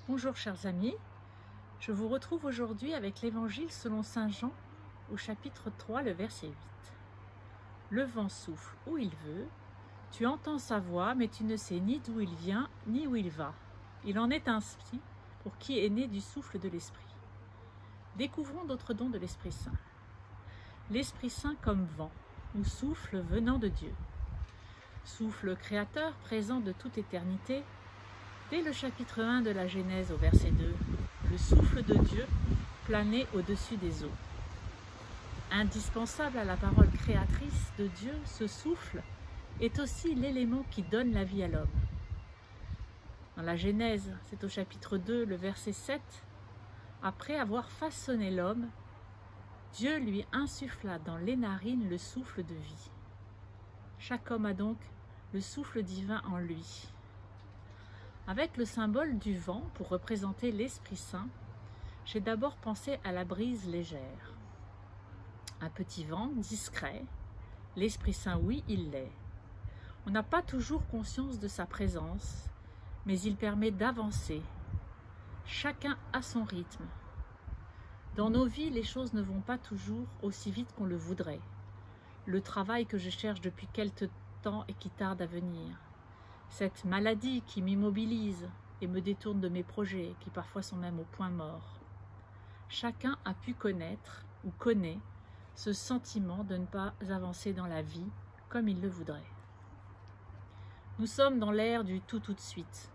Bonjour chers amis, je vous retrouve aujourd'hui avec l'Évangile selon saint Jean au chapitre 3, le verset 8. Le vent souffle où il veut, tu entends sa voix mais tu ne sais ni d'où il vient ni où il va. Il en est ainsi pour qui est né du souffle de l'Esprit. Découvrons d'autres dons de l'Esprit Saint. L'Esprit Saint comme vent ou souffle venant de Dieu. Souffle créateur présent de toute éternité. Dès le chapitre 1 de la Genèse au verset 2, le souffle de Dieu planait au-dessus des eaux. Indispensable à la parole créatrice de Dieu, ce souffle est aussi l'élément qui donne la vie à l'homme. Dans la Genèse, c'est au chapitre 2, le verset 7, après avoir façonné l'homme, Dieu lui insuffla dans les narines le souffle de vie. Chaque homme a donc le souffle divin en lui. Avec le symbole du vent pour représenter l'Esprit Saint, j'ai d'abord pensé à la brise légère. Un petit vent discret, l'Esprit Saint, oui, il l'est. On n'a pas toujours conscience de sa présence, mais il permet d'avancer, chacun à son rythme. Dans nos vies, les choses ne vont pas toujours aussi vite qu'on le voudrait. Le travail que je cherche depuis quelque temps et qui tarde à venir. Cette maladie qui m'immobilise et me détourne de mes projets, qui parfois sont même au point mort. Chacun a pu connaître ou connaît ce sentiment de ne pas avancer dans la vie comme il le voudrait. Nous sommes dans l'ère du tout de suite.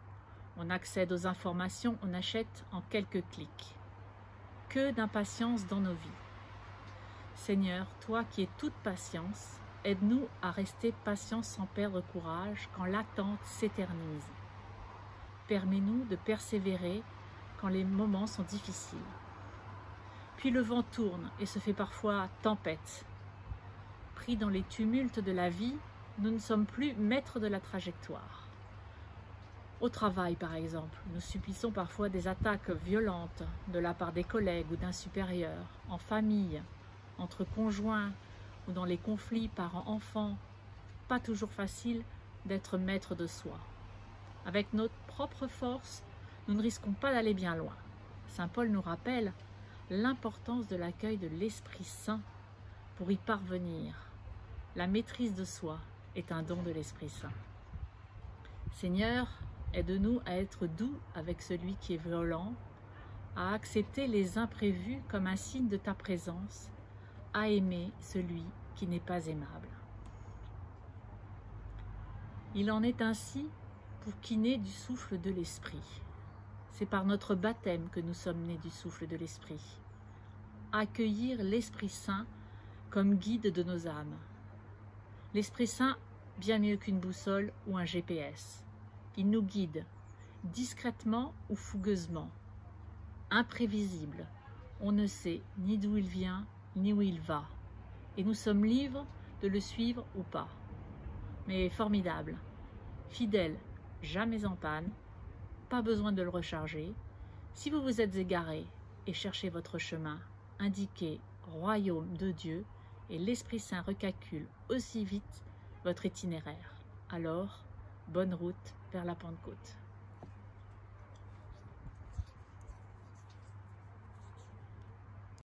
On accède aux informations, on achète en quelques clics. Que d'impatience dans nos vies. Seigneur, toi qui es toute patience, aide-nous à rester patients sans perdre courage quand l'attente s'éternise. Permets-nous de persévérer quand les moments sont difficiles. Puis le vent tourne et se fait parfois tempête. Pris dans les tumultes de la vie, nous ne sommes plus maîtres de la trajectoire. Au travail, par exemple, nous subissons parfois des attaques violentes de la part des collègues ou d'un supérieur, en famille, entre conjoints, ou dans les conflits parents-enfants, pas toujours facile d'être maître de soi. Avec notre propre force, nous ne risquons pas d'aller bien loin. Saint Paul nous rappelle l'importance de l'accueil de l'Esprit Saint pour y parvenir. La maîtrise de soi est un don de l'Esprit Saint. Seigneur, aide-nous à être doux avec celui qui est violent, à accepter les imprévus comme un signe de ta présence, à aimer celui qui n'est pas aimable. Il en est ainsi pour qui naît du souffle de l'Esprit. C'est par notre baptême que nous sommes nés du souffle de l'Esprit. Accueillir l'Esprit Saint comme guide de nos âmes. L'Esprit Saint, bien mieux qu'une boussole ou un GPS. Il nous guide, discrètement ou fougueusement, imprévisible. On ne sait ni d'où il vient, ni où il va, et nous sommes libres de le suivre ou pas. Mais formidable, fidèle, jamais en panne, pas besoin de le recharger. Si vous vous êtes égaré et cherchez votre chemin, indiquez royaume de Dieu et l'Esprit Saint recalcule aussi vite votre itinéraire. Alors, bonne route vers la Pentecôte.